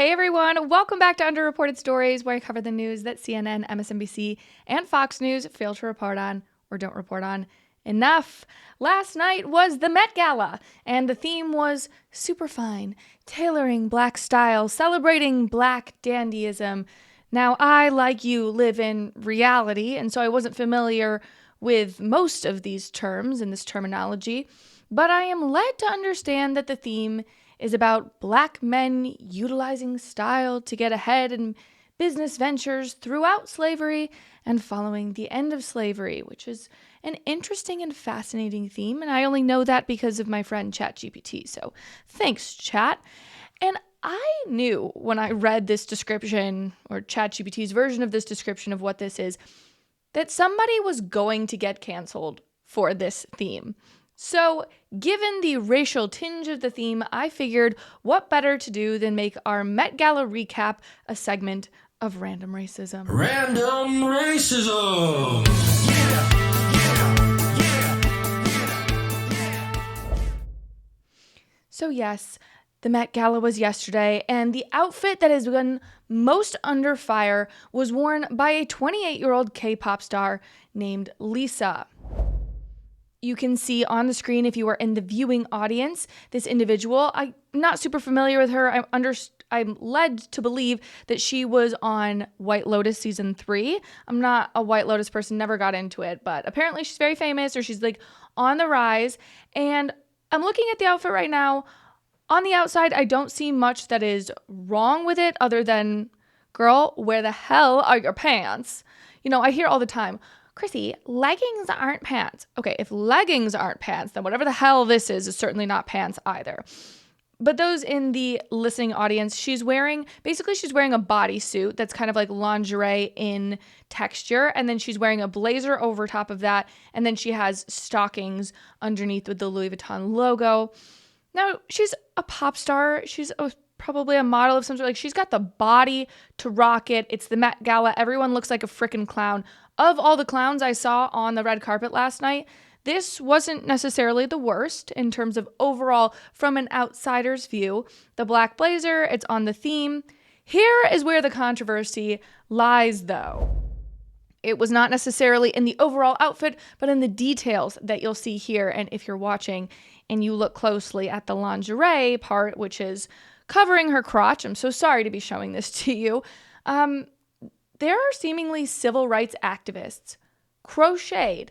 Hey everyone, welcome back to Underreported Stories, where I cover the news that CNN, MSNBC, and Fox News fail to report on or don't report on enough. Last night was the Met Gala, and the theme was superfine, tailoring black style, celebrating black dandyism. Now, I, like you, live in reality, and so I wasn't familiar with most of these terms and this terminology, but I am led to understand that the theme is about black men utilizing style to get ahead in business ventures throughout slavery and following the end of slavery, which is an interesting and fascinating theme. And I only know that because of my friend ChatGPT. So thanks, Chat. And I knew when I read this description, or ChatGPT's version of this description of what this is, that somebody was going to get canceled for this theme. So, given the racial tinge of the theme, I figured what better to do than make our Met Gala recap a segment of random racism. Random racism! So yes, the Met Gala was yesterday, and the outfit that has been most under fire was worn by a 28-year-old K-pop star named Lisa. You can see on the screen, if you are in the viewing audience, this individual. I'm not super familiar with her. I'm led to believe that she was on White Lotus season 3. I'm not a White Lotus person, never got into it, but apparently she's very famous, or she's like on the rise. And I'm looking at the outfit right now. On the outside, I don't see much that is wrong with it other than, girl, where the hell are your pants? You know, I hear all the time, Chrissy, leggings aren't pants. Okay, if leggings aren't pants, then whatever the hell this is certainly not pants either. But those in the listening audience, she's wearing a bodysuit that's kind of like lingerie in texture, and then she's wearing a blazer over top of that, and then she has stockings underneath with the Louis Vuitton logo. Now, she's a pop star. She's probably a model of some sort. Like, she's got the body to rock it. It's the Met Gala. Everyone looks like a freaking clown. Of all the clowns I saw on the red carpet last night, this wasn't necessarily the worst in terms of overall from an outsider's view. The black blazer, it's on the theme. Here is where the controversy lies, though. It was not necessarily in the overall outfit, but in the details that you'll see here. And if you're watching and you look closely at the lingerie part, which is covering her crotch, I'm so sorry to be showing this to you, there are seemingly civil rights activists crocheted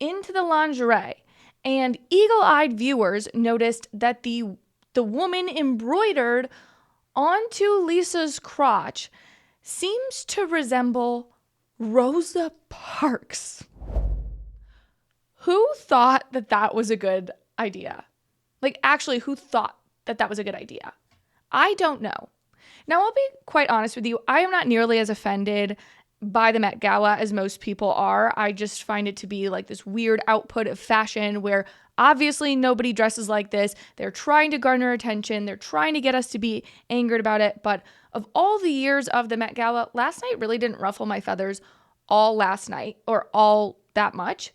into the lingerie, and eagle-eyed viewers noticed that the woman embroidered onto Lisa's crotch seems to resemble Rosa Parks. Who thought that that was a good idea? Like, actually, who thought that that was a good idea? I don't know. Now, I'll be quite honest with you. I am not nearly as offended by the Met Gala as most people are. I just find it to be like this weird output of fashion where obviously nobody dresses like this. They're trying to garner attention. They're trying to get us to be angered about it. But of all the years of the Met Gala, last night really didn't ruffle my feathers all last night or all that much.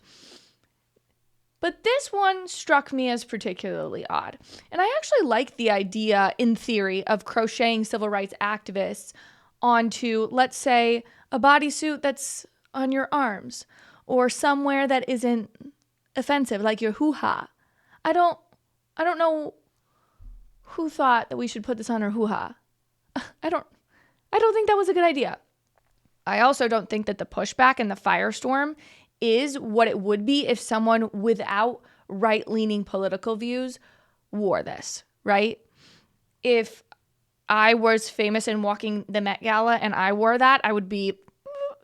But this one struck me as particularly odd. And I actually like the idea, in theory, of crocheting civil rights activists onto, let's say, a bodysuit that's on your arms or somewhere that isn't offensive, like your hoo-ha. I don't know who thought that we should put this on our hoo-ha. I don't think that was a good idea. I also don't think that the pushback and the firestorm is what it would be if someone without right-leaning political views wore this, right? If I was famous and walking the Met Gala and I wore that,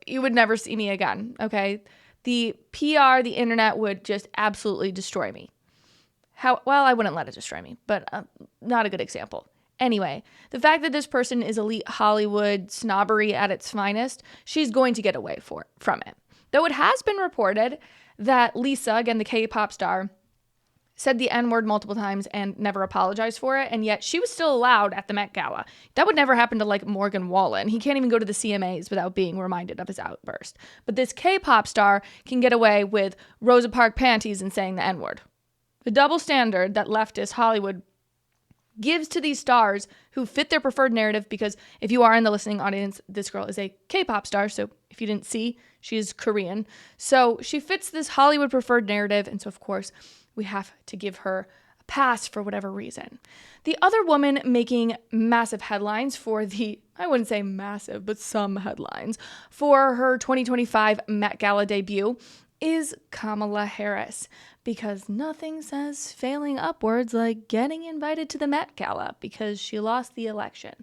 you would never see me again, okay? The PR, the internet would just absolutely destroy me. I wouldn't let it destroy me, but not a good example. Anyway, the fact that this person is elite Hollywood snobbery at its finest, she's going to get away from it. Though it has been reported that Lisa, again, the K-pop star, said the N-word multiple times and never apologized for it, and yet she was still allowed at the Met Gala. That would never happen to, like, Morgan Wallen. He can't even go to the CMAs without being reminded of his outburst. But this K-pop star can get away with Rosa Parks' panties and saying the N-word. The double standard that leftist Hollywood gives to these stars who fit their preferred narrative, because if you are in the listening audience, this girl is a K-pop star. So if you didn't see, she is Korean. So she fits this Hollywood preferred narrative. And so, of course, we have to give her a pass for whatever reason. The other woman making massive headlines for I wouldn't say massive, but some headlines for her 2025 Met Gala debut is Kamala Harris, because nothing says failing upwards like getting invited to the Met Gala because she lost the election.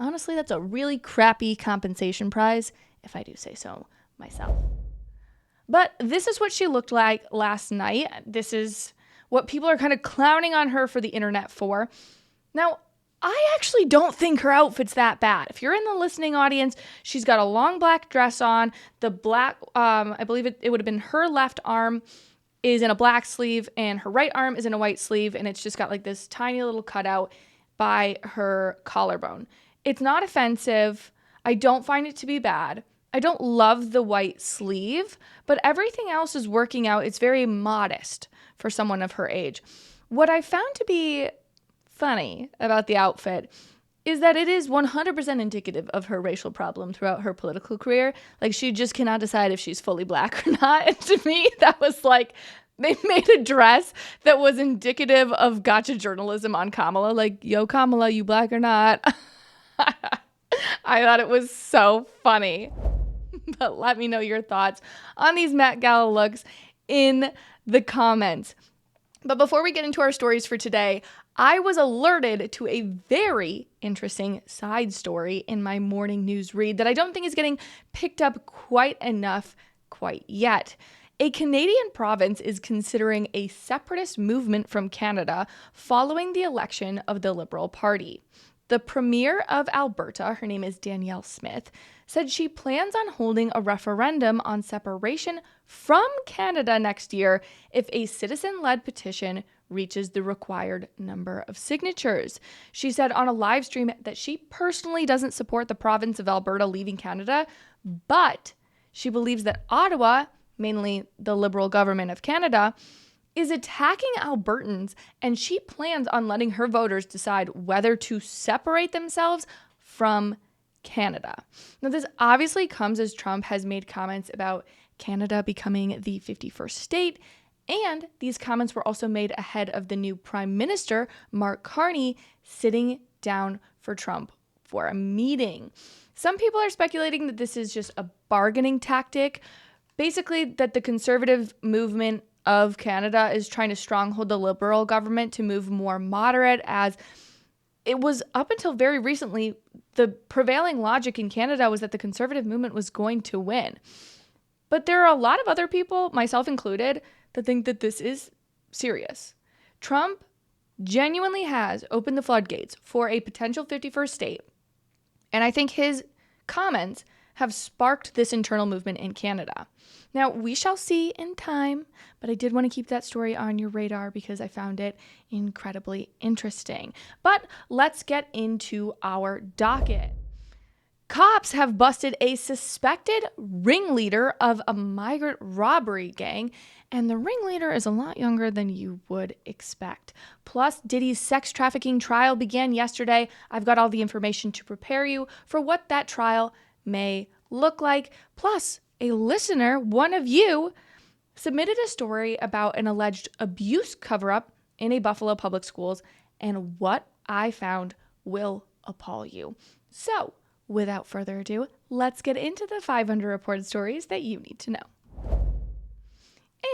Honestly, that's a really crappy compensation prize, if I do say so myself. But this is what she looked like last night. This is what people are kind of clowning on her for the internet for. Now, I actually don't think her outfit's that bad. If you're in the listening audience, she's got a long black dress on. The black, I believe it would have been her left arm is in a black sleeve and her right arm is in a white sleeve. And it's just got like this tiny little cutout by her collarbone. It's not offensive. I don't find it to be bad. I don't love the white sleeve, but everything else is working out. It's very modest for someone of her age. What I found to be funny about the outfit is that it is 100% indicative of her racial problem throughout her political career. Like, she just cannot decide if she's fully black or not. And to me, that was like, they made a dress that was indicative of gotcha journalism on Kamala. Like, yo, Kamala, you black or not? I thought it was so funny. But let me know your thoughts on these Met Gala looks in the comments. But before we get into our stories for today, I was alerted to a very interesting side story in my morning news read that I don't think is getting picked up quite enough quite yet. A Canadian province is considering a separatist movement from Canada following the election of the Liberal Party. The Premier of Alberta, her name is Danielle Smith, said she plans on holding a referendum on separation from Canada next year if a citizen-led petition reaches the required number of signatures. She said on a live stream that she personally doesn't support the province of Alberta leaving Canada, but she believes that Ottawa, mainly the Liberal government of Canada, is attacking Albertans, and she plans on letting her voters decide whether to separate themselves from Canada. Now, this obviously comes as Trump has made comments about Canada becoming the 51st state, and these comments were also made ahead of the new Prime Minister, Mark Carney, sitting down for Trump for a meeting. Some people are speculating that this is just a bargaining tactic, basically that the conservative movement of Canada is trying to stronghold the Liberal government to move more moderate, as it was up until very recently, the prevailing logic in Canada was that the conservative movement was going to win. But there are a lot of other people, myself included, that think that this is serious. Trump genuinely has opened the floodgates for a potential 51st state. And I think his comments have sparked this internal movement in Canada. Now, we shall see in time, but I did want to keep that story on your radar because I found it incredibly interesting. But let's get into our docket. Cops have busted a suspected ringleader of a migrant robbery gang, and the ringleader is a lot younger than you would expect. Plus, Diddy's sex trafficking trial began yesterday. I've got all the information to prepare you for what that trial may look like. Plus, a listener, one of you, submitted a story about an alleged abuse cover-up in a Buffalo public schools, and what I found will appall you. So, without further ado, let's get into the 500 reported stories that you need to know.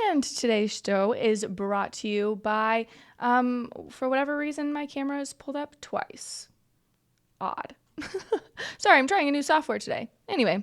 And today's show is brought to you by, for whatever reason, my camera is pulled up twice. Odd. Sorry, I'm trying a new software today. Anyway,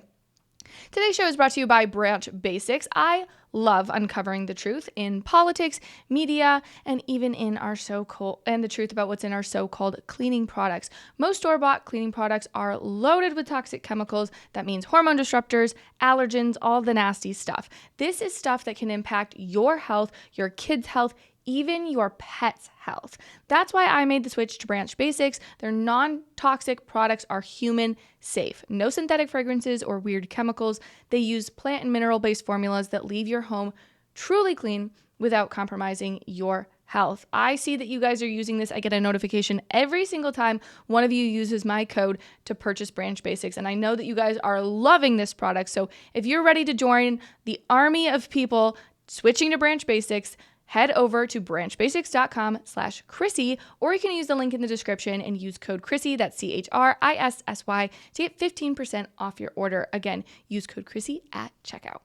today's show is brought to you by Branch Basics. I love uncovering the truth in politics, media, and even in our so-called, and the truth about what's in our so-called cleaning products. Most store-bought cleaning products are loaded with toxic chemicals. That means hormone disruptors, allergens, all the nasty stuff. This is stuff that can impact your health, your kids' health, even your pet's health. That's why I made the switch to Branch Basics. Their non-toxic products are human safe. No synthetic fragrances or weird chemicals. They use plant and mineral-based formulas that leave your home truly clean without compromising your health. I see that you guys are using this. I get a notification every single time one of you uses my code to purchase Branch Basics. And I know that you guys are loving this product. So if you're ready to join the army of people switching to Branch Basics, head over to branchbasics.com/Chrissy, or you can use the link in the description and use code Chrissy, that's CHRISSY, to get 15% off your order. Again, use code Chrissy at checkout.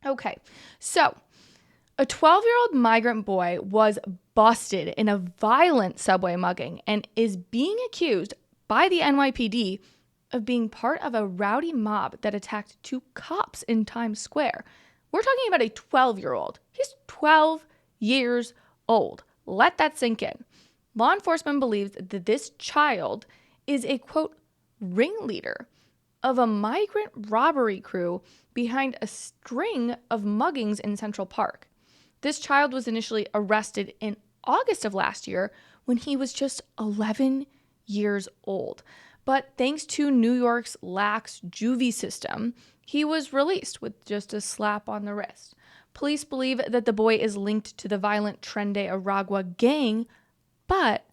Okay, so a 12-year-old migrant boy was busted in a violent subway mugging and is being accused by the NYPD of being part of a rowdy mob that attacked 2 cops in Times Square. We're talking about a 12-year-old. He's 12 years old. Let that sink in. Law enforcement believes that this child is a, quote, ringleader of a migrant robbery crew behind a string of muggings in Central Park. This child was initially arrested in August of last year when he was just 11 years old. But thanks to New York's lax juvie system, he was released with just a slap on the wrist. Police believe that the boy is linked to the violent Tren de Aragua gang, but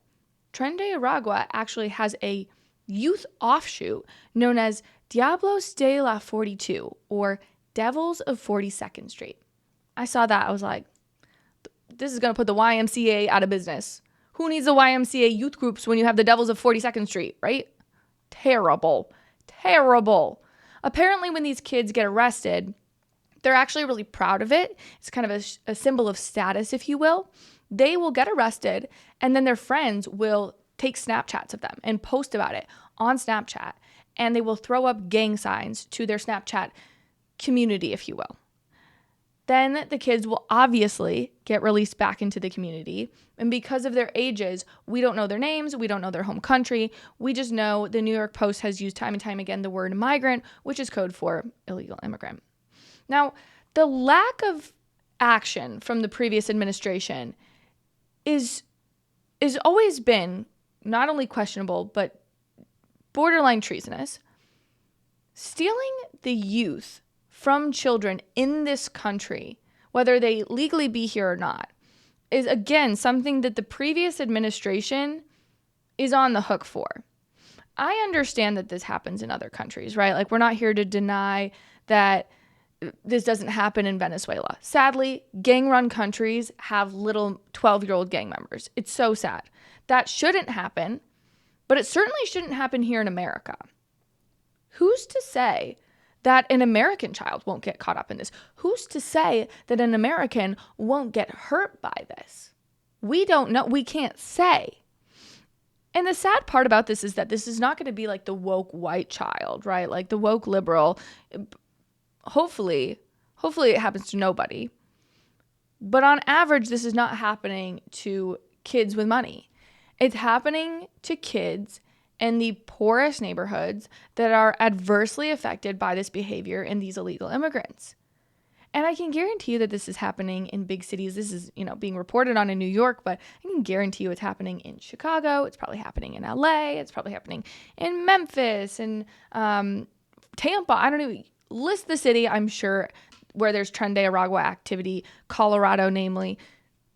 Tren de Aragua actually has a youth offshoot known as Diablos de la 42, or Devils of 42nd Street. I saw that. I was like, this is going to put the YMCA out of business. Who needs the YMCA youth groups when you have the Devils of 42nd Street, right? Terrible. Terrible. Apparently, when these kids get arrested, they're actually really proud of it. It's kind of a symbol of status, if you will. They will get arrested, and then their friends will take Snapchats of them and post about it on Snapchat. And they will throw up gang signs to their Snapchat community, if you will. Then the kids will obviously get released back into the community. And because of their ages, we don't know their names. We don't know their home country. We just know the New York Post has used time and time again the word migrant, which is code for illegal immigrant. Now, the lack of action from the previous administration is always been not only questionable, but borderline treasonous. Stealing the youth from children in this country, whether they legally be here or not, is again something that the previous administration is on the hook for. I understand that this happens in other countries, right? Like, we're not here to deny that this doesn't happen in Venezuela. Sadly, gang-run countries have little 12-year-old gang members. It's so sad. That shouldn't happen, but it certainly shouldn't happen here in America. Who's to say that an American child won't get caught up in this? Who's to say that an American won't get hurt by this? We don't know. We can't say. And the sad part about this is that this is not going to be like the woke white child, right? Like the woke liberal. Hopefully it happens to nobody. But on average, this is not happening to kids with money. It's happening to kids in the poorest neighborhoods that are adversely affected by this behavior in these illegal immigrants. And I can guarantee you that this is happening in big cities. This is, being reported on in New York, but I can guarantee you it's happening in Chicago. It's probably happening in LA. It's probably happening in Memphis and Tampa. I don't know. List the city, I'm sure, where there's Tren de Aragua activity, Colorado namely.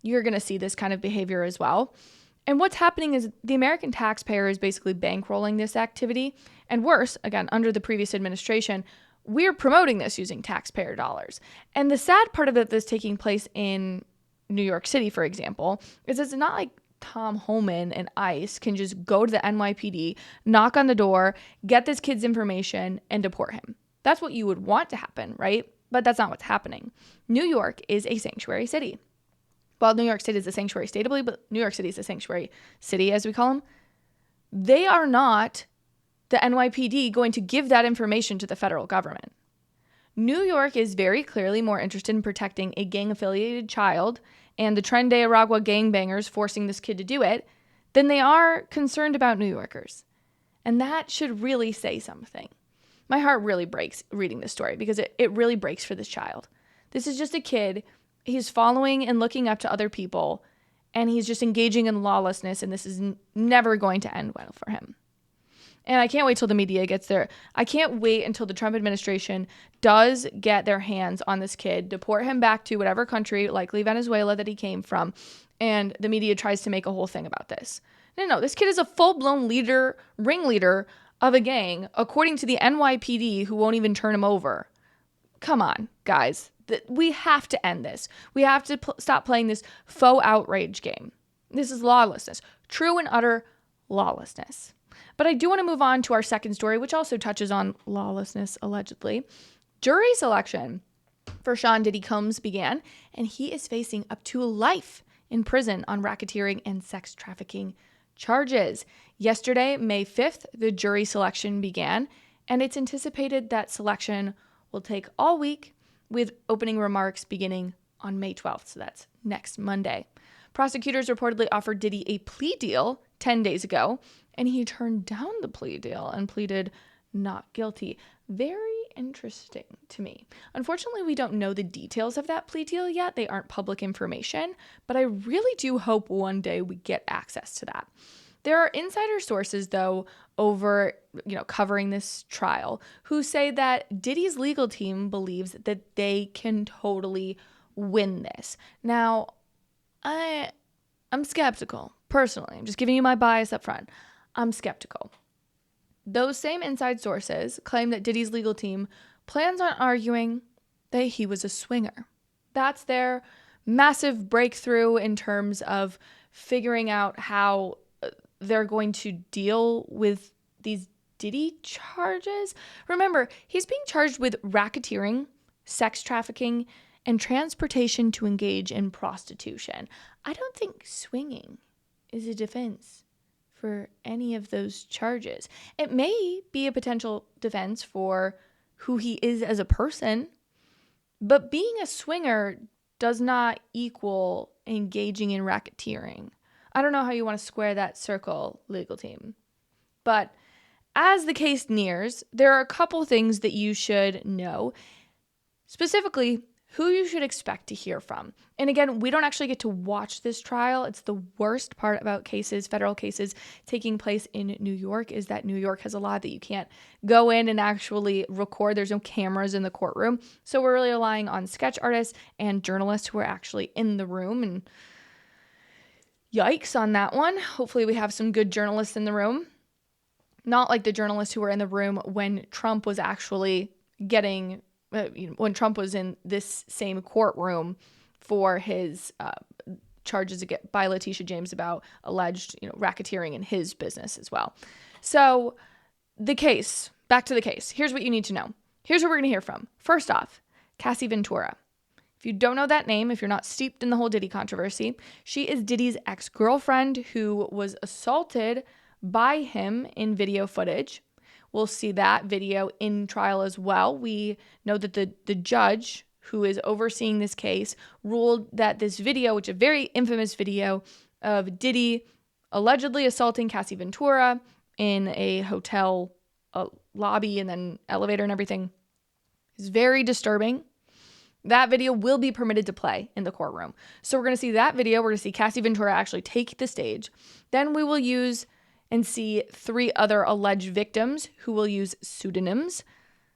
You're going to see this kind of behavior as well. And what's happening is the American taxpayer is basically bankrolling this activity. And worse, again, under the previous administration, we're promoting this using taxpayer dollars. And the sad part of it that's taking place in New York City, for example, is it's not like Tom Homan and ICE can just go to the NYPD, knock on the door, get this kid's information, and deport him. That's what you would want to happen, right? But that's not what's happening. New York is a sanctuary city. Well, New York State is a sanctuary state, I believe, but New York City is a sanctuary city, as we call them. They are not the NYPD going to give that information to the federal government. New York is very clearly more interested in protecting a gang-affiliated child and the Tren de Aragua gangbangers forcing this kid to do it than they are concerned about New Yorkers. And that should really say something. My heart really breaks reading this story because it really breaks for this child. This is just a kid. He's following and looking up to other people, and he's just engaging in lawlessness, and this is never going to end well for him. And I can't wait till the media gets there. I can't wait until the Trump administration does get their hands on this kid, deport him back to whatever country, likely Venezuela, that he came from, and the media tries to make a whole thing about this. No, this kid is a full-blown ringleader of a gang, according to the NYPD, who won't even turn him over. Come on, guys. We have to end this. We have to stop playing this faux outrage game. This is lawlessness. True and utter lawlessness. But I do want to move on to our second story, which also touches on lawlessness, allegedly. Jury selection for Sean Diddy Combs began, and he is facing up to life in prison on racketeering and sex trafficking charges. Yesterday, May 5th, the jury selection began, and it's anticipated that selection will take all week, with opening remarks beginning on May 12th, so that's next Monday. Prosecutors reportedly offered Diddy a plea deal 10 days ago, and he turned down the plea deal and pleaded not guilty. Very interesting to me. Unfortunately, we don't know the details of that plea deal yet. They aren't public information, but I really do hope one day we get access to that. There are insider sources, though, over, covering this trial, who say that Diddy's legal team believes that they can totally win this. Now, I'm skeptical, personally. I'm just giving you my bias up front. I'm skeptical. Those same inside sources claim that Diddy's legal team plans on arguing that he was a swinger. That's their massive breakthrough in terms of figuring out how they're going to deal with these Diddy charges. Remember, he's being charged with racketeering, sex trafficking, and transportation to engage in prostitution. I don't think swinging is a defense for any of those charges. It may be a potential defense for who he is as a person, but being a swinger does not equal engaging in racketeering. I don't know how you want to square that circle, legal team. But as the case nears, there are a couple things that you should know, specifically who you should expect to hear from. And again, we don't actually get to watch this trial. It's the worst part about federal cases taking place in New York, is that New York has a law that you can't go in and actually record. There's no cameras in the courtroom. So we're really relying on sketch artists and journalists who are actually in the room. And yikes on that one. Hopefully we have some good journalists in the room. Not like the journalists who were in the room when Trump was actually when Trump was in this same courtroom for his charges by Letitia James about alleged, racketeering in his business as well. So back to the case. Here's what you need to know. Here's what we're going to hear from. First off, Cassie Ventura. If you don't know that name, if you're not steeped in the whole Diddy controversy, she is Diddy's ex-girlfriend who was assaulted by him in video footage. We'll see that video in trial as well. We know that the judge who is overseeing this case ruled that this video, which is a very infamous video of Diddy allegedly assaulting Cassie Ventura in a hotel lobby and then elevator and everything, is very disturbing. That video will be permitted to play in the courtroom. So we're going to see that video. We're going to see Cassie Ventura actually take the stage. Then we will use and see 3 other alleged victims who will use pseudonyms.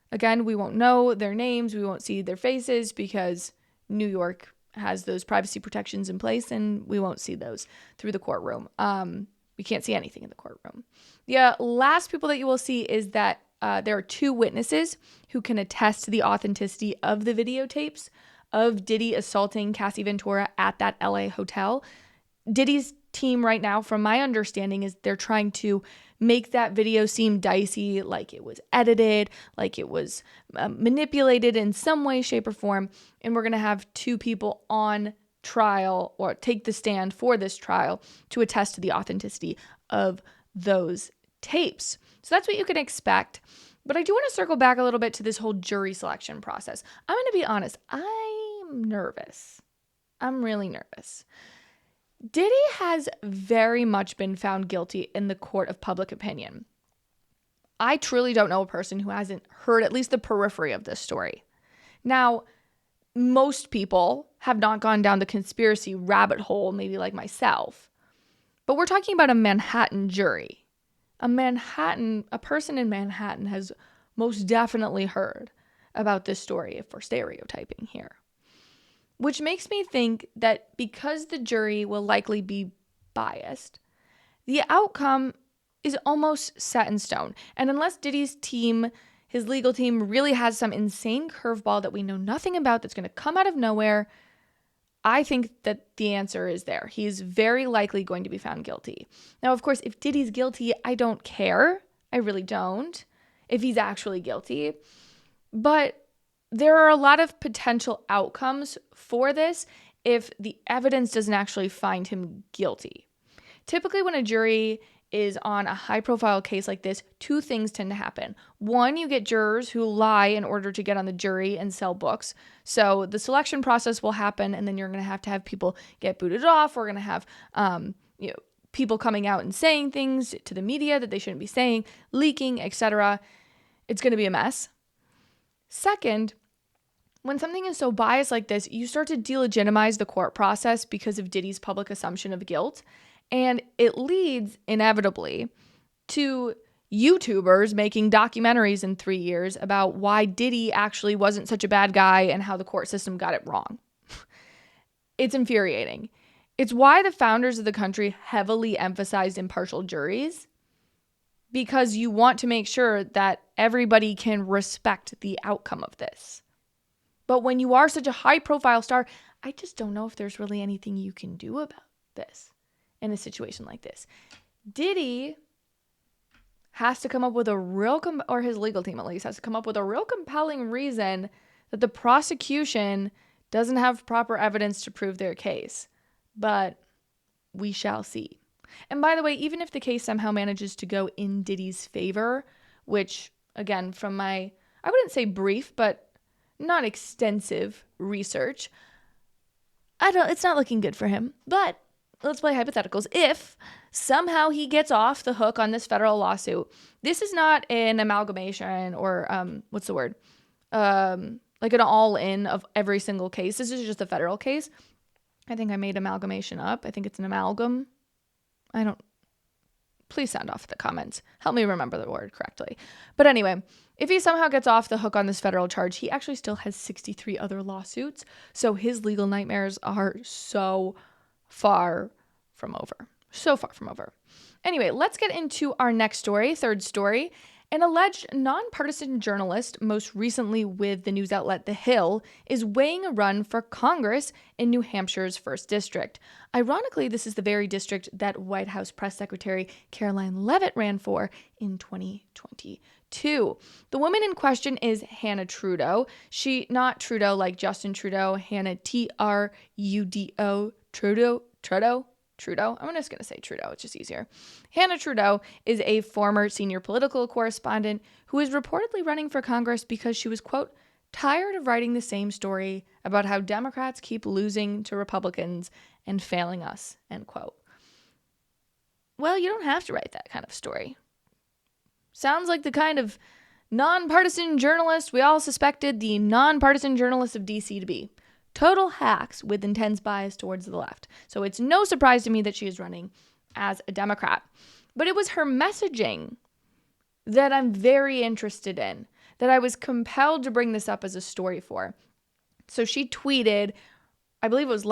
Again, we won't know their names. We won't see their faces because New York has those privacy protections in place and we won't see those through the courtroom. We can't see anything in the courtroom. The last people that you will see is that there are 2 witnesses who can attest to the authenticity of the videotapes of Diddy assaulting Cassie Ventura at that LA hotel. Diddy's team right now, from my understanding, is they're trying to make that video seem dicey, like it was edited, like it was manipulated in some way, shape, or form. And we're going to have 2 people on trial or take the stand for this trial to attest to the authenticity of those tapes. So that's what you can expect. But I do want to circle back a little bit to this whole jury selection process. I'm going to be honest. I'm nervous. I'm really nervous. Diddy has very much been found guilty in the court of public opinion. I truly don't know a person who hasn't heard at least the periphery of this story. Now, most people have not gone down the conspiracy rabbit hole, maybe like myself. But we're talking about a Manhattan jury. a person in Manhattan has most definitely heard about this story, if we're stereotyping here. Which makes me think that because the jury will likely be biased, the outcome is almost set in stone. And unless Diddy's team, his legal team, really has some insane curveball that we know nothing about that's going to come out of nowhere, I think that the answer is there. He's very likely going to be found guilty. Now, of course, if Diddy's guilty, I don't care. I really don't. If he's actually guilty. But there are a lot of potential outcomes for this if the evidence doesn't actually find him guilty. Typically, when a jury is on a high-profile case like this, two things tend to happen. One, you get jurors who lie in order to get on the jury and sell books. So the selection process will happen, and then you're going to have people get booted off. We're going to have people coming out and saying things to the media that they shouldn't be saying, leaking, etc. It's going to be a mess. Second, when something is so biased like this, you start to delegitimize the court process because of Diddy's public assumption of guilt. And it leads, inevitably, to YouTubers making documentaries in 3 years about why Diddy actually wasn't such a bad guy and how the court system got it wrong. It's infuriating. It's why the founders of the country heavily emphasized impartial juries, because you want to make sure that everybody can respect the outcome of this. But when you are such a high-profile star, I just don't know if there's really anything you can do about this. In a situation like this, Diddy has to come up with or his legal team at least has to come up with a real compelling reason that the prosecution doesn't have proper evidence to prove their case. But we shall see. And by the way, even if the case somehow manages to go in Diddy's favor, which again, from my, I wouldn't say brief, but not extensive research, it's not looking good for him. But let's play hypotheticals. If somehow he gets off the hook on this federal lawsuit, this is not an amalgamation or like an all-in of every single case. This is just a federal case. I think I made amalgamation up. I think it's an amalgam. Please sound off in the comments. Help me remember the word correctly. But anyway, if he somehow gets off the hook on this federal charge, he actually still has 63 other lawsuits. So his legal nightmares are so far from over. Anyway, let's get into our next story, third story. An alleged nonpartisan journalist, most recently with the news outlet The Hill, is weighing a run for Congress in New Hampshire's 1st District. Ironically, this is the very district that White House Press Secretary Caroline Leavitt ran for in 2022. The woman in question is Hannah Trudeau. Not Trudeau like Justin Trudeau, Hannah Trudeau. Trudeau. I'm just going to say Trudeau. It's just easier. Hannah Trudeau is a former senior political correspondent who is reportedly running for Congress because she was, quote, tired of writing the same story about how Democrats keep losing to Republicans and failing us, end quote. Well, you don't have to write that kind of story. Sounds like the kind of nonpartisan journalist we all suspected the nonpartisan journalists of DC to be. Total hacks with intense bias towards the left. So it's no surprise to me that she is running as a Democrat. But it was her messaging that I'm very interested in, that I was compelled to bring this up as a story for. So she tweeted, I believe it was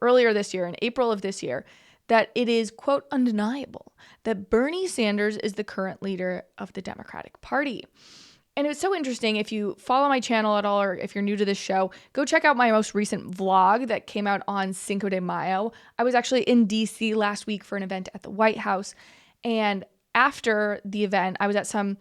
earlier this year, in April of this year, that it is, quote, undeniable that Bernie Sanders is the current leader of the Democratic Party. And it was so interesting. If you follow my channel at all, or if you're new to this show, go check out my most recent vlog that came out on Cinco de Mayo. I was actually in DC last week for an event at the White House. And after the event, I was at some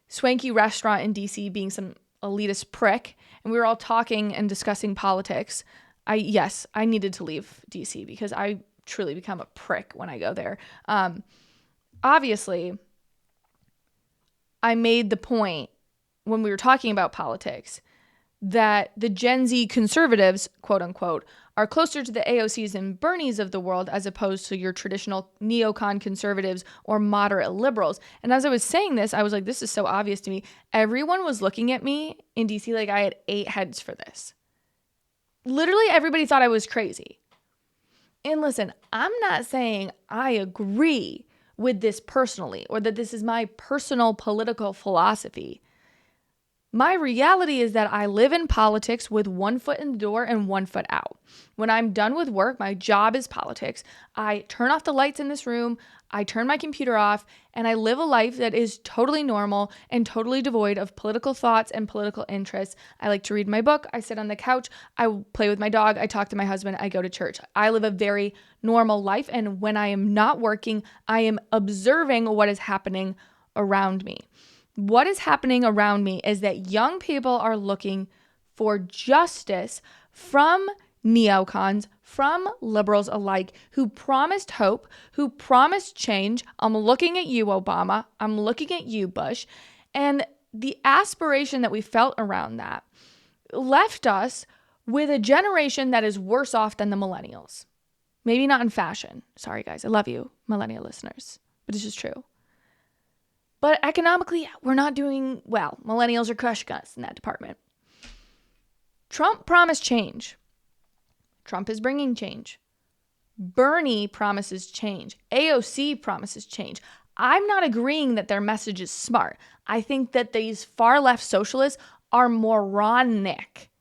swanky restaurant in DC being some elitist prick. And we were all talking and discussing politics. I needed to leave DC because I truly become a prick when I go there. Obviously, I made the point when we were talking about politics that the Gen Z conservatives, quote unquote, are closer to the AOCs and Bernies of the world as opposed to your traditional neocon conservatives or moderate liberals. And as I was saying this, I was like, this is so obvious to me. Everyone was looking at me in DC like I had 8 heads for this. Literally everybody thought I was crazy. And listen, I'm not saying I agree with this personally, or that this is my personal political philosophy. My reality is that I live in politics with one foot in the door and one foot out. When I'm done with work, my job is politics. I turn off the lights in this room, I turn my computer off, and I live a life that is totally normal and totally devoid of political thoughts and political interests. I like to read my book, I sit on the couch, I play with my dog, I talk to my husband, I go to church. I live a very normal life, and when I am not working, I am observing what is happening around me. What is happening around me is that young people are looking for justice from neocons, from liberals alike, who promised hope, who promised change. I'm looking at you, Obama. I'm looking at you, Bush. And the aspiration that we felt around that left us with a generation that is worse off than the millennials. Maybe not in fashion. Sorry, guys. I love you, millennial listeners. But it's just true. But economically, we're not doing well. Millennials are crushing us in that department. Trump promised change. Trump is bringing change. Bernie promises change. AOC promises change. I'm not agreeing that their message is smart. I think that these far left socialists are moronic.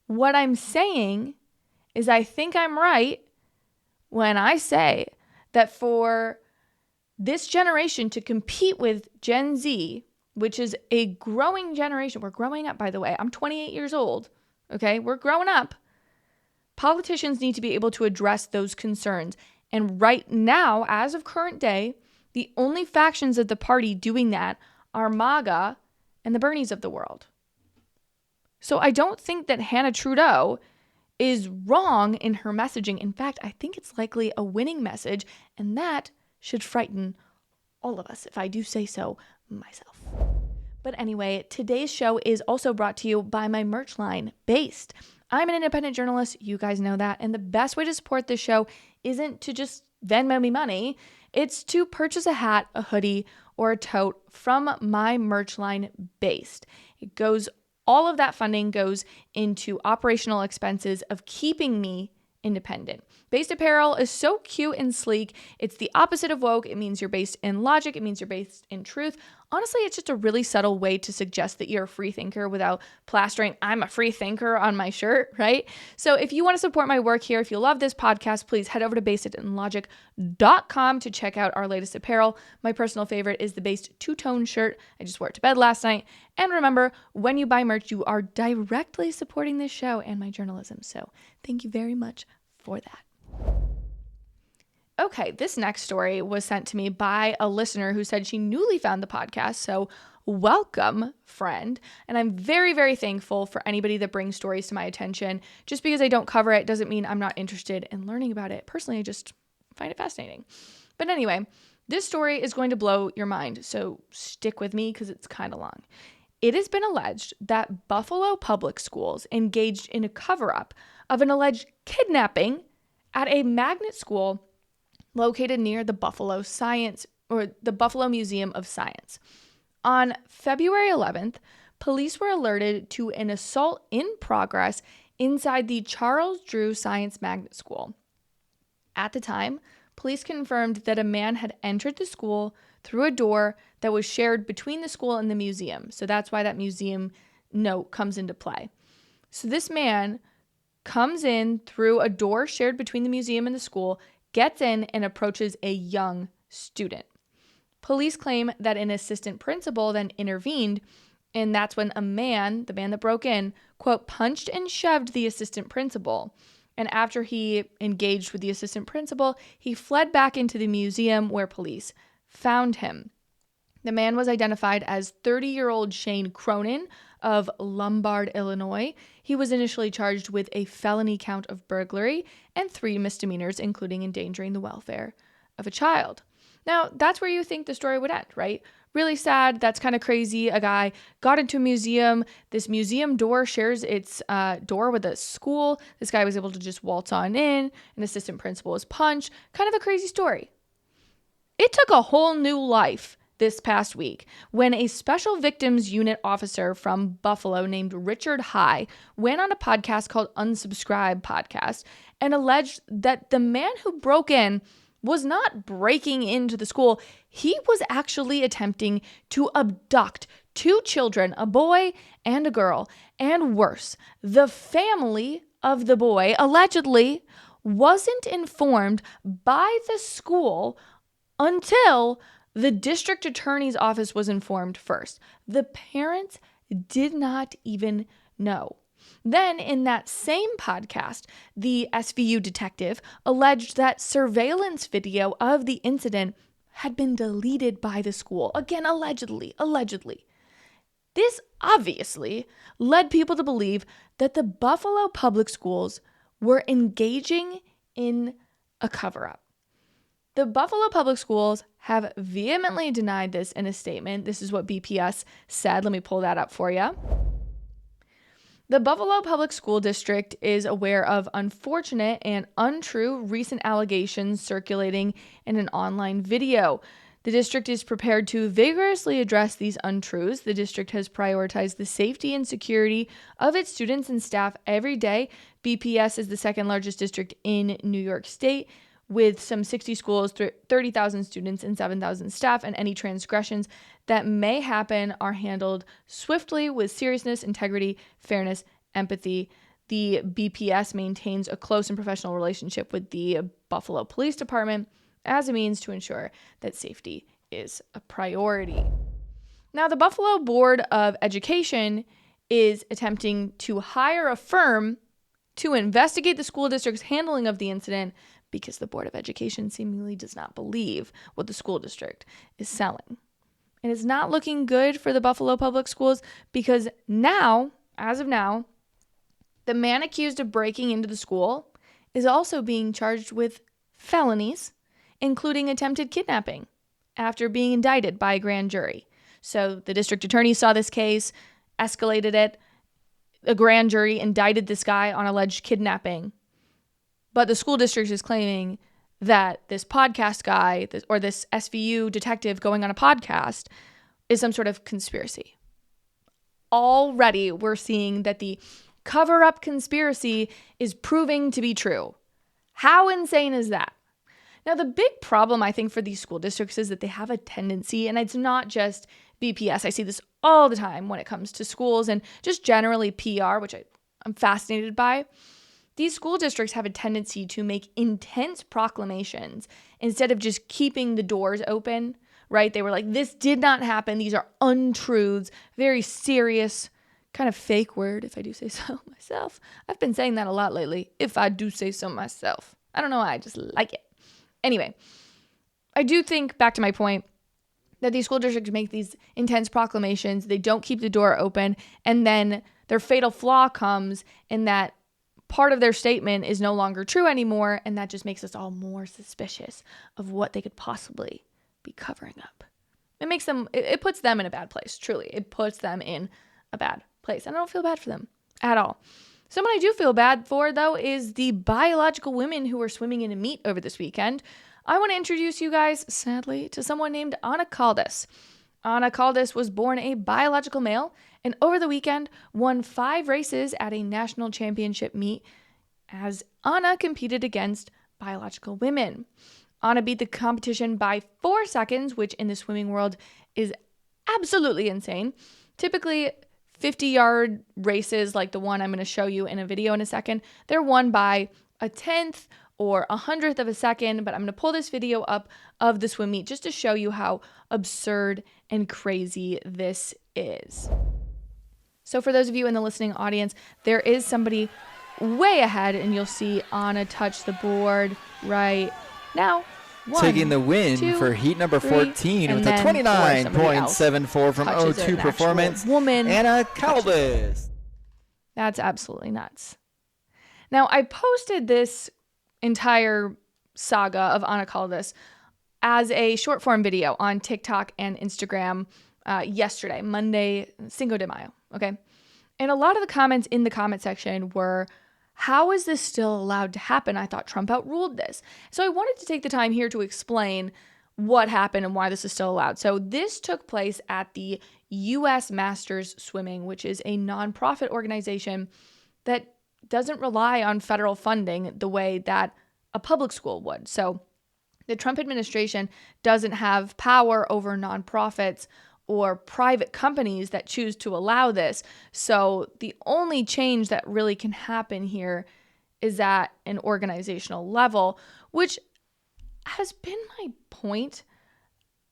What I'm saying is I think I'm right when I say that for this generation to compete with Gen Z, which is a growing generation. We're growing up, by the way. I'm 28 years old. Okay, we're growing up. Politicians need to be able to address those concerns. And right now, as of current day, the only factions of the party doing that are MAGA and the Bernies of the world. So I don't think that Hannah Trudeau is wrong in her messaging. In fact, I think it's likely a winning message, and that should frighten all of us, if I do say so myself. But anyway, today's show is also brought to you by my merch line, Based. I'm an independent journalist, you guys know that, and the best way to support this show isn't to just Venmo me money, it's to purchase a hat, a hoodie, or a tote from my merch line, Based. All of that funding goes into operational expenses of keeping me independent. Based apparel is so cute and sleek. It's the opposite of woke. It means you're based in logic. It means you're based in truth. Honestly, it's just a really subtle way to suggest that you're a free thinker without plastering "I'm a free thinker" on my shirt, right? So if you want to support my work here, if you love this podcast, please head over to basedinlogic.com to check out our latest apparel. My personal favorite is the Based two-tone shirt. I just wore it to bed last night. And remember, when you buy merch, you are directly supporting this show and my journalism. So thank you very much for that. Okay, this next story was sent to me by a listener who said she newly found the podcast. So welcome, friend. And I'm very, very thankful for anybody that brings stories to my attention. Just because I don't cover it doesn't mean I'm not interested in learning about it. Personally, I just find it fascinating. But anyway, this story is going to blow your mind. So stick with me because it's kind of long. It has been alleged that Buffalo public schools engaged in a cover-up of an alleged kidnapping at a magnet school located near the Buffalo Museum of Science. On February 11th, police were alerted to an assault in progress inside the Charles Drew Science Magnet School. At the time, police confirmed that a man had entered the school through a door that was shared between the school and the museum. So that's why that museum note comes into play. So this man comes in through a door shared between the museum and the school, gets in, and approaches a young student. Police claim that an assistant principal then intervened, and that's when the man that broke in, quote, punched and shoved the assistant principal. And after he engaged with the assistant principal, he fled back into the museum where police found him. The man was identified as 30-year-old Shane Cronin of Lombard, Illinois. He was initially charged with a felony count of burglary and 3 misdemeanors, including endangering the welfare of a child. Now, that's where you think the story would end, right? Really sad. That's kind of crazy. A guy got into a museum. This museum door shares its door with a school. This guy was able to just waltz on in. An assistant principal was punched. Kind of a crazy story. It took a whole new life this past week when a special victims unit officer from Buffalo named Richard High went on a podcast called Unsubscribe Podcast and alleged that the man who broke in was not breaking into the school. He was actually attempting to abduct two children, a boy and a girl. And worse, the family of the boy allegedly wasn't informed by the school until the district attorney's office was informed first. The parents did not even know. Then, in that same podcast, the SVU detective alleged that surveillance video of the incident had been deleted by the school. Again, allegedly. This obviously led people to believe that the Buffalo Public Schools were engaging in a cover-up. The Buffalo Public Schools have vehemently denied this in a statement. This is what BPS said. Let me pull that up for you. The Buffalo Public School District is aware of unfortunate and untrue recent allegations circulating in an online video. The district is prepared to vigorously address these untruths. The district has prioritized the safety and security of its students and staff every day. BPS is the second largest district in New York State, with some 60 schools, 30,000 students, and 7,000 staff, and any transgressions that may happen are handled swiftly with seriousness, integrity, fairness, empathy. The BPS maintains a close and professional relationship with the Buffalo Police Department as a means to ensure that safety is a priority. Now, the Buffalo Board of Education is attempting to hire a firm to investigate the school district's handling of the incident because the Board of Education seemingly does not believe what the school district is selling. And it's not looking good for the Buffalo Public Schools because now, as of now, the man accused of breaking into the school is also being charged with felonies, including attempted kidnapping, after being indicted by a grand jury. So the district attorney saw this case, escalated it. A grand jury indicted this guy on alleged kidnapping. But the school district is claiming that this podcast guy or this SVU detective going on a podcast is some sort of conspiracy. Already we're seeing that the cover-up conspiracy is proving to be true. How insane is that? Now, the big problem, I think, for these school districts is that they have a tendency, and it's not just BPS. I see this all the time when it comes to schools and just generally PR, which I'm fascinated by. These school districts have a tendency to make intense proclamations instead of just keeping the doors open, right? They were like, this did not happen. These are untruths, very serious, kind of fake word, if I do say so myself. I've been saying that a lot lately, if I do say so myself. I don't know why, I just like it. Anyway, I do think, back to my point, that these school districts make these intense proclamations. They don't keep the door open. And then their fatal flaw comes in that part of their statement is no longer true anymore. And that just makes us all more suspicious of what they could possibly be covering up. It puts them in a bad place. Truly, it puts them in a bad place. And I don't feel bad for them at all. Someone I do feel bad for, though, is the biological women who were swimming in a meet over this weekend. I want to introduce you guys, sadly, to someone named Anna Caldas. Anna Caldas was born a biological male and over the weekend won 5 races at a national championship meet as Anna competed against biological women. Anna beat the competition by 4 seconds, which in the swimming world is absolutely insane. Typically, 50-yard races like the one I'm going to show you in a video in a second, they're won by a 10th or 100th of a second, but I'm going to pull this video up of the swim meet just to show you how absurd and crazy this is. So for those of you in the listening audience, there is somebody way ahead, and you'll see Anna touch the board right now. Taking the win for heat number 14 with a 29.74 from O2 Performance, Anna Caldas. That's absolutely nuts. Now, I posted this entire saga of Anna Caldas as a short form video on TikTok and Instagram yesterday, Monday, Cinco de Mayo, okay? And a lot of the comments in the comment section were, how is this still allowed to happen? I thought Trump outruled this. So I wanted to take the time here to explain what happened and why this is still allowed. So this took place at the U.S. Masters Swimming, which is a nonprofit organization that doesn't rely on federal funding the way that a public school would. So The Trump administration doesn't have power over nonprofits or private companies that choose to allow this. So the only change that really can happen here is at an organizational level, which has been my point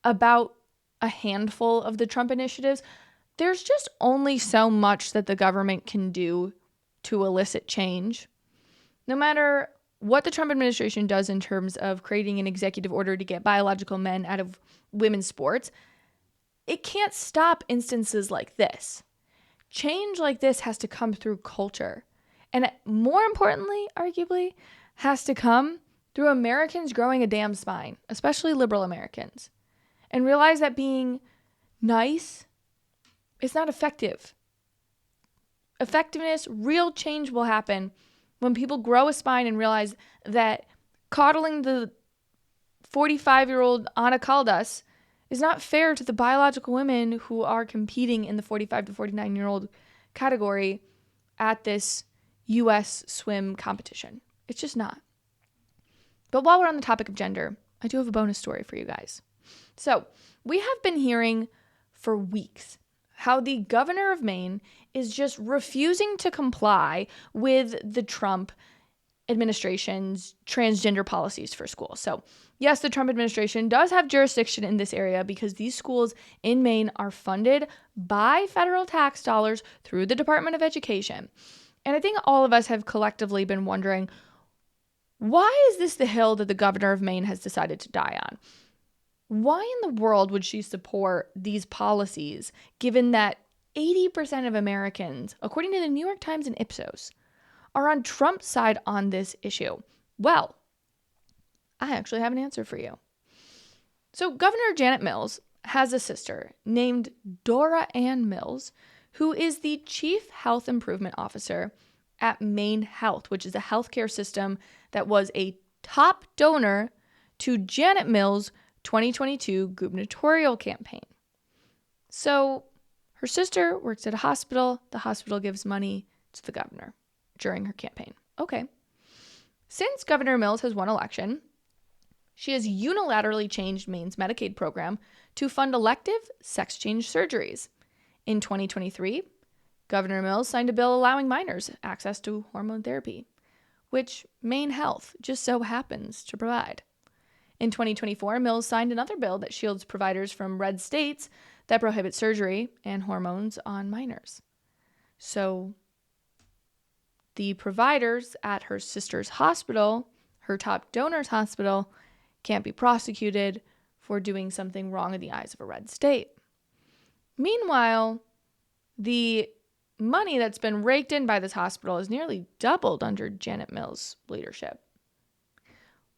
about a handful of the Trump initiatives. There's just only so much that the government can do to elicit change. No matter what the Trump administration does in terms of creating an executive order to get biological men out of women's sports, it can't stop instances like this. Change like this has to come through culture. And more importantly, arguably, has to come through Americans growing a damn spine, especially liberal Americans, and realize that being nice is not effective. Effectiveness, real change will happen when people grow a spine and realize that coddling the 45-year-old Ana Caldas is not fair to the biological women who are competing in the 45 to 49-year-old category at this U.S. swim competition. It's just not. But while we're on the topic of gender, I do have a bonus story for you guys. So we have been hearing for weeks how the governor of Maine is just refusing to comply with the Trump administration's transgender policies for schools. So yes, the Trump administration does have jurisdiction in this area because these schools in Maine are funded by federal tax dollars through the Department of Education. And I think all of us have collectively been wondering, why is this the hill that the governor of Maine has decided to die on? Why in the world would she support these policies, given that 80% of Americans, according to the New York Times and Ipsos, are on Trump's side on this issue? Well, I actually have an answer for you. So Governor Janet Mills has a sister named Dora Ann Mills, who is the Chief Health Improvement Officer at Maine Health, which is a healthcare system that was a top donor to Janet Mills' 2022 gubernatorial campaign. So her sister works at a hospital. The hospital gives money to the governor during her campaign. Okay. Since Governor Mills has won election, she has unilaterally changed Maine's Medicaid program to fund elective sex change surgeries. In 2023, Governor Mills signed a bill allowing minors access to hormone therapy, which Maine Health just so happens to provide. In 2024, Mills signed another bill that shields providers from red states that prohibit surgery and hormones on minors. So the providers at her sister's hospital, her top donor's hospital, can't be prosecuted for doing something wrong in the eyes of a red state. Meanwhile, the money that's been raked in by this hospital has nearly doubled under Janet Mills' leadership.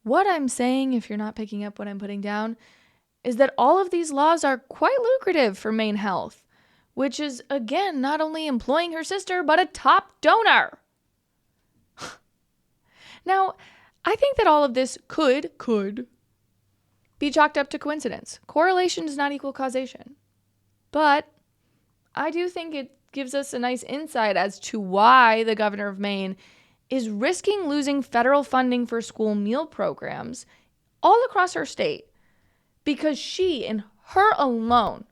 What I'm saying, if you're not picking up what I'm putting down, is that all of these laws are quite lucrative for Maine Health, which is, again, not only employing her sister, but a top donor. Now, I think that all of this could be chalked up to coincidence. Correlation does not equal causation. But I do think it gives us a nice insight as to why the governor of Maine is risking losing federal funding for school meal programs all across her state because she, and her alone,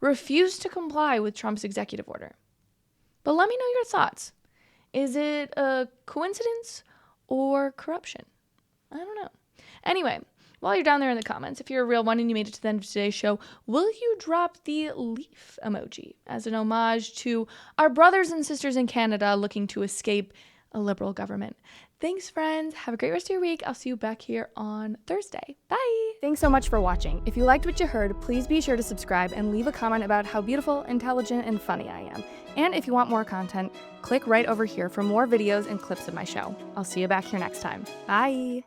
refused to comply with Trump's executive order. But let me know your thoughts. Is it a coincidence or corruption? I don't know. Anyway, while you're down there in the comments, if you're a real one and you made it to the end of today's show, will you drop the leaf emoji as an homage to our brothers and sisters in Canada looking to escape a liberal government? Thanks, friends. Have a great rest of your week. I'll see you back here on Thursday. Bye. Thanks so much for watching. If you liked what you heard, please be sure to subscribe and leave a comment about how beautiful, intelligent, and funny I am. And if you want more content, click right over here for more videos and clips of my show. I'll see you back here next time. Bye.